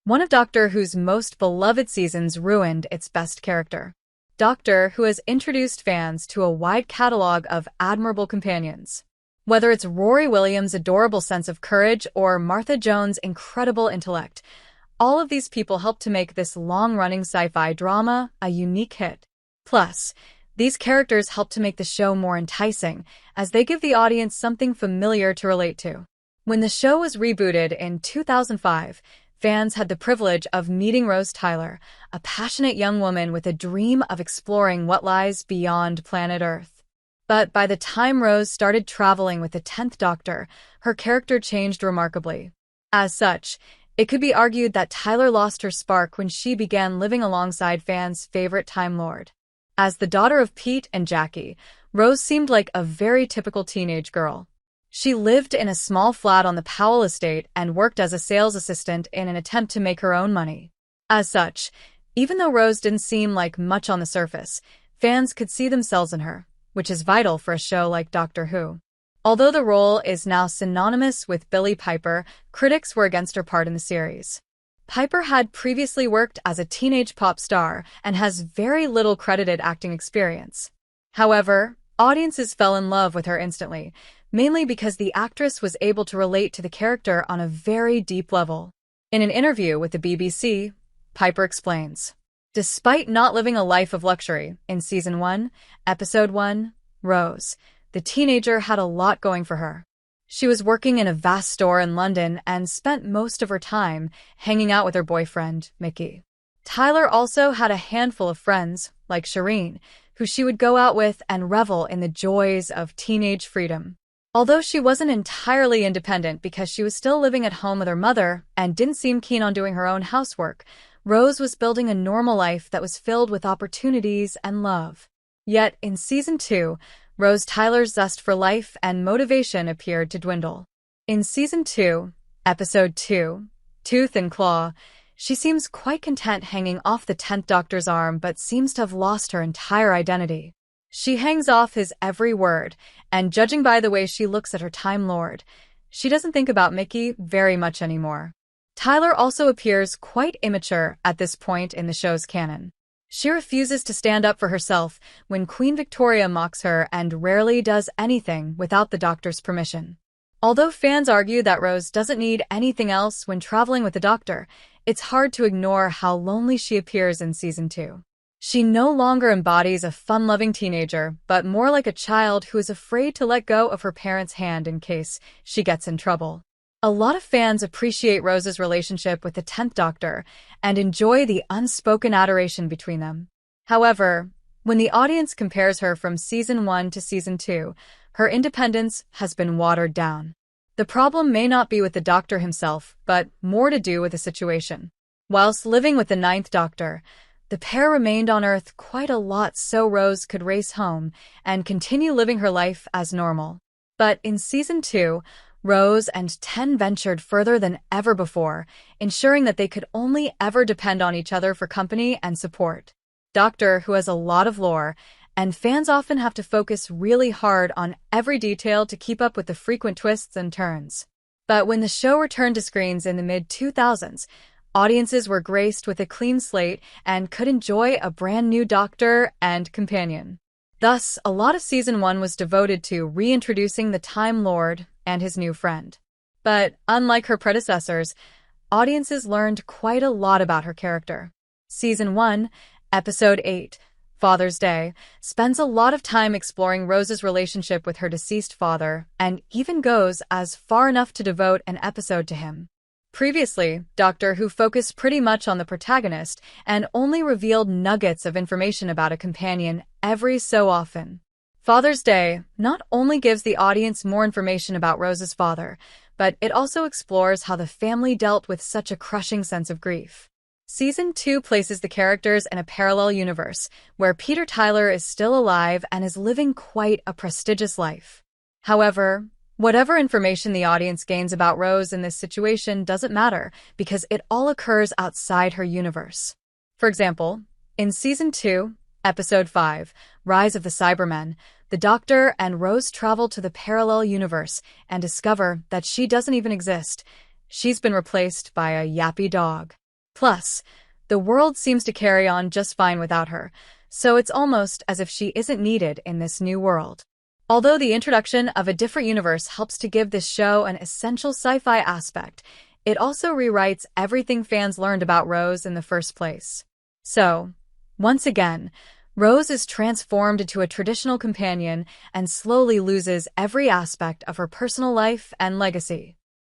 One of Doctor Who's most beloved seasons ruined its best character. Doctor Who has introduced fans to a wide catalog of admirable companions. Whether it's Rory Williams' adorable sense of courage or Martha Jones' incredible intellect, all of these people helped to make this long-running sci-fi drama a unique hit. Plus, these characters help to make the show more enticing, as they give the audience something familiar to relate to. When the show was rebooted in 2005, fans had the privilege of meeting Rose Tyler, a passionate young woman with a dream of exploring what lies beyond planet Earth. But by the time Rose started traveling with the 10th Doctor, her character changed remarkably. As such, it could be argued that Tyler lost her spark when she began living alongside fans' favorite Time Lord. As the daughter of Pete and Jackie, Rose seemed like a very typical teenage girl. She lived in a small flat on the Powell estate and worked as a sales assistant in an attempt to make her own money. As such, even though Rose didn't seem like much on the surface, fans could see themselves in her, which is vital for a show like Doctor Who. Although the role is now synonymous with Billie Piper, critics were against her part in the series. Piper had previously worked as a teenage pop star and has very little credited acting experience. However, audiences fell in love with her instantly, mainly because the actress was able to relate to the character on a very deep level. In an interview with the BBC, Piper explains, "Despite not living a life of luxury, in Season 1, Episode 1, Rose, the teenager had a lot going for her. She was working in a vast store in London and spent most of her time hanging out with her boyfriend, Mickey. Tyler also had a handful of friends, like Shireen, who she would go out with and revel in the joys of teenage freedom. Although she wasn't entirely independent because she was still living at home with her mother and didn't seem keen on doing her own housework, Rose was building a normal life that was filled with opportunities and love. Yet, in Season 2, Rose Tyler's zest for life and motivation appeared to dwindle. In Season 2, Episode 2, Tooth and Claw, she seems quite content hanging off the 10th Doctor's arm but seems to have lost her entire identity. She hangs off his every word, and judging by the way she looks at her Time Lord, she doesn't think about Mickey very much anymore. Tyler also appears quite immature at this point in the show's canon. She refuses to stand up for herself when Queen Victoria mocks her and rarely does anything without the Doctor's permission. Although fans argue that Rose doesn't need anything else when traveling with the Doctor, it's hard to ignore how lonely she appears in Season 2. She no longer embodies a fun-loving teenager, but more like a child who is afraid to let go of her parents' hand in case she gets in trouble. A lot of fans appreciate Rose's relationship with the 10th Doctor and enjoy the unspoken adoration between them. However, when the audience compares her from Season 1 to Season 2, her independence has been watered down. The problem may not be with the Doctor himself, but more to do with the situation. Whilst living with the 9th Doctor, the pair remained on Earth quite a lot so Rose could race home and continue living her life as normal. But in Season 2, Rose and Ten ventured further than ever before, ensuring that they could only ever depend on each other for company and support. Doctor Who has a lot of lore, and fans often have to focus really hard on every detail to keep up with the frequent twists and turns. But when the show returned to screens in the mid-2000s, audiences were graced with a clean slate and could enjoy a brand new Doctor and companion. Thus, a lot of Season 1 was devoted to reintroducing the Time Lord and his new friend. But unlike her predecessors, audiences learned quite a lot about her character. Season 1, Episode 8, Father's Day, spends a lot of time exploring Rose's relationship with her deceased father and even goes as far enough to devote an episode to him. Previously, Doctor Who focused pretty much on the protagonist and only revealed nuggets of information about a companion every so often. Father's Day not only gives the audience more information about Rose's father, but it also explores how the family dealt with such a crushing sense of grief. Season 2 places the characters in a parallel universe, where Peter Tyler is still alive and is living quite a prestigious life. However, whatever information the audience gains about Rose in this situation doesn't matter, because it all occurs outside her universe. For example, in Season 2, Episode 5, Rise of the Cybermen, the Doctor and Rose travel to the parallel universe and discover that she doesn't even exist. She's been replaced by a yappy dog. Plus, the world seems to carry on just fine without her, so it's almost as if she isn't needed in this new world. Although the introduction of a different universe helps to give this show an essential sci-fi aspect, it also rewrites everything fans learned about Rose in the first place. So, once again, Rose is transformed into a traditional companion and slowly loses every aspect of her personal life and legacy.